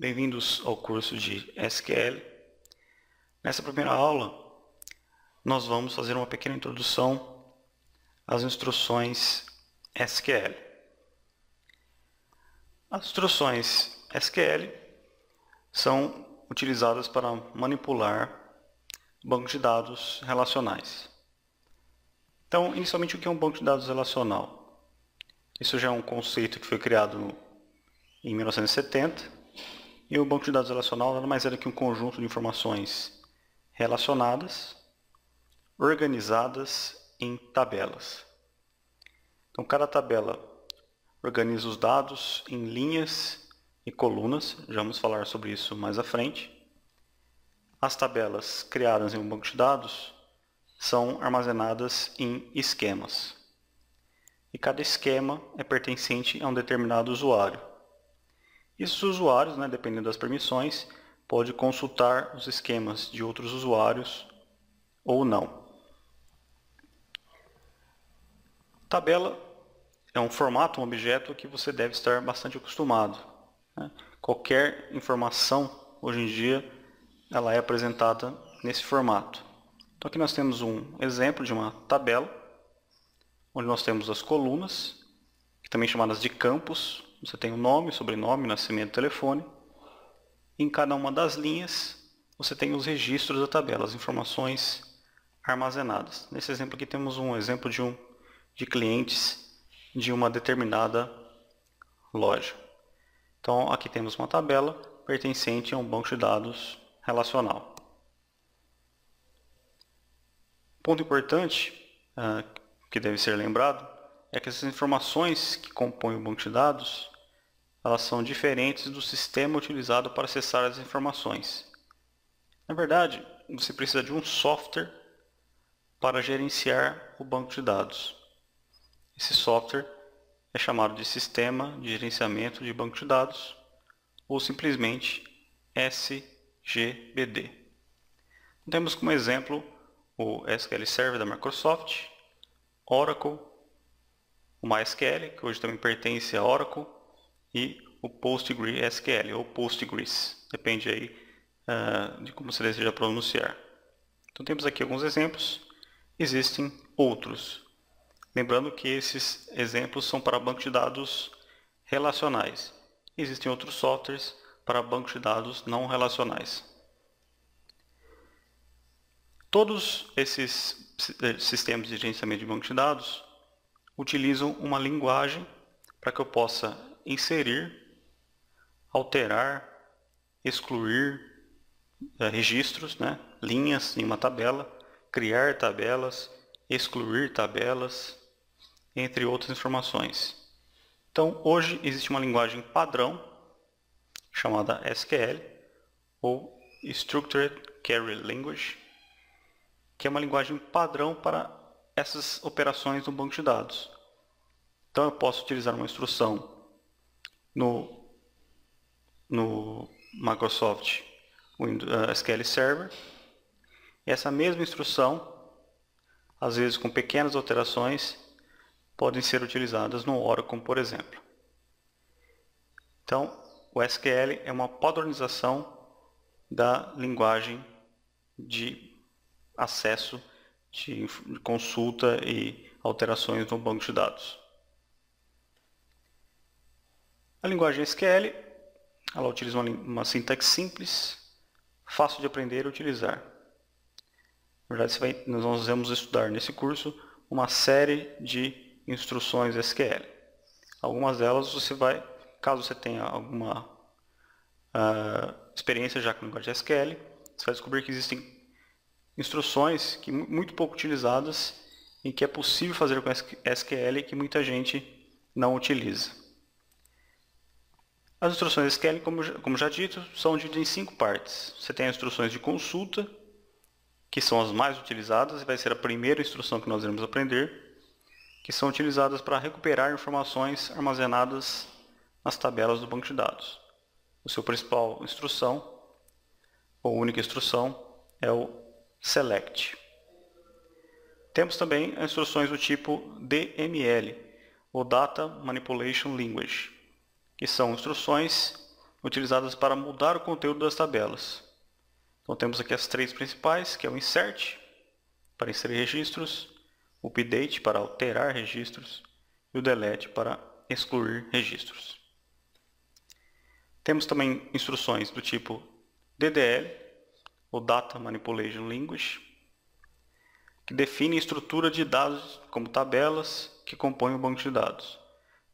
Bem-vindos ao curso de SQL. Nessa primeira aula, nós vamos fazer uma pequena introdução às instruções SQL. As instruções SQL são utilizadas para manipular bancos de dados relacionais. Então, inicialmente, o que é um banco de dados relacional? Isso já é um conceito que foi criado em 1970, e o banco de dados relacional nada mais é do que um conjunto de informações relacionadas, organizadas em tabelas. Então, cada tabela organiza os dados em linhas e colunas, já vamos falar sobre isso mais à frente. As tabelas criadas em um banco de dados são armazenadas em esquemas. E cada esquema é pertencente a um determinado usuário. Esses usuários, dependendo das permissões, pode consultar os esquemas de outros usuários ou não. Tabela é um formato, um objeto que você deve estar bastante acostumado. Qualquer informação, hoje em dia, ela é apresentada nesse formato. Então aqui nós temos um exemplo de uma tabela, onde nós temos as colunas, que também chamadas de campos. Você tem o nome, sobrenome, nascimento, telefone. Em cada uma das linhas, você tem os registros da tabela, as informações armazenadas. Nesse exemplo aqui temos um exemplo de clientes de uma determinada loja. Então aqui temos uma tabela pertencente a um banco de dados relacional. Ponto importante que deve ser lembrado é que essas informações que compõem o banco de dados, elas são diferentes do sistema utilizado para acessar as informações. Na verdade, você precisa de um software para gerenciar o banco de dados. Esse software é chamado de Sistema de Gerenciamento de Banco de Dados, ou simplesmente SGBD. Temos como exemplo o SQL Server da Microsoft, Oracle, o MySQL, que hoje também pertence a Oracle, e o PostgreSQL, ou Postgres, depende aí de como você deseja pronunciar. Então temos aqui alguns exemplos, existem outros. Lembrando que esses exemplos são para bancos de dados relacionais. Existem outros softwares para bancos de dados não relacionais. Todos esses sistemas de gerenciamento de banco de dados utilizam uma linguagem para que eu possa inserir, alterar, excluir registros, linhas em uma tabela, criar tabelas, excluir tabelas, entre outras informações. Então, hoje existe uma linguagem padrão chamada SQL, ou Structured Query Language, que é uma linguagem padrão para essas operações no banco de dados. Então, eu posso utilizar uma instrução no Microsoft SQL Server. E essa mesma instrução, às vezes com pequenas alterações, podem ser utilizadas no Oracle, por exemplo. Então, o SQL é uma padronização da linguagem de acesso, de consulta e alterações no banco de dados. A linguagem SQL, ela utiliza uma sintaxe simples, fácil de aprender e utilizar. Na verdade, nós vamos estudar nesse curso uma série de instruções SQL. Algumas delas caso você tenha alguma experiência já com a linguagem SQL, você vai descobrir que existem instruções muito pouco utilizadas e que é possível fazer com SQL e que muita gente não utiliza. As instruções SQL, como já dito, são divididas em 5 partes. Você tem as instruções de consulta, que são as mais utilizadas, e vai ser a primeira instrução que nós iremos aprender, que são utilizadas para recuperar informações armazenadas nas tabelas do banco de dados. A sua principal instrução, ou única instrução, é o SELECT. Temos também as instruções do tipo DML, ou Data Manipulation Language, que são instruções utilizadas para mudar o conteúdo das tabelas. Então temos aqui as três principais, que é o insert, para inserir registros, o update, para alterar registros, e o delete, para excluir registros. Temos também instruções do tipo DDL, ou Data Manipulation Language, que define a estrutura de dados como tabelas que compõem o banco de dados.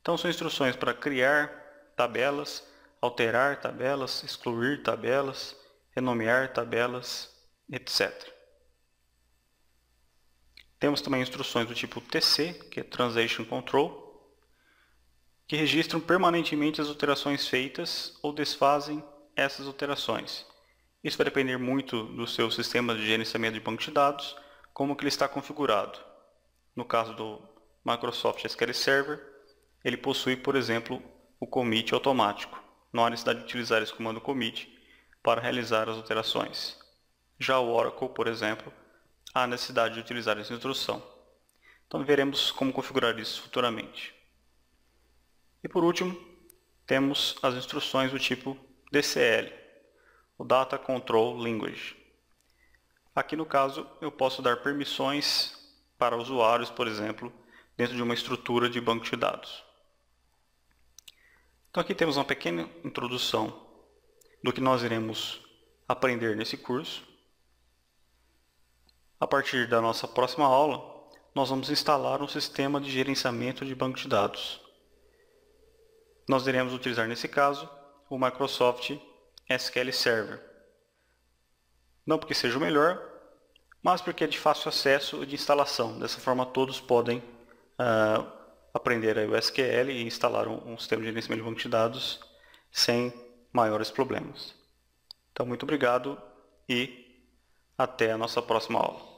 Então são instruções para criar tabelas, alterar tabelas, excluir tabelas, renomear tabelas, etc. Temos também instruções do tipo TC, que é Transaction Control, que registram permanentemente as alterações feitas ou desfazem essas alterações. Isso vai depender muito do seu sistema de gerenciamento de banco de dados, como que ele está configurado. No caso do Microsoft SQL Server, ele possui, por exemplo, o commit automático. Não há necessidade de utilizar esse comando commit para realizar as alterações. Já o Oracle, por exemplo, há necessidade de utilizar essa instrução. Então veremos como configurar isso futuramente. E por último, temos as instruções do tipo DCL, o Data Control Language. Aqui no caso, eu posso dar permissões para usuários, por exemplo, dentro de uma estrutura de banco de dados. Então aqui temos uma pequena introdução do que nós iremos aprender nesse curso. A partir da nossa próxima aula, nós vamos instalar um sistema de gerenciamento de banco de dados. Nós iremos utilizar, nesse caso, o Microsoft SQL Server. Não porque seja o melhor, mas porque é de fácil acesso e de instalação. Dessa forma, todos podem aprender aí o SQL e instalar um sistema de gerenciamento de banco de dados sem maiores problemas. Então, muito obrigado e até a nossa próxima aula.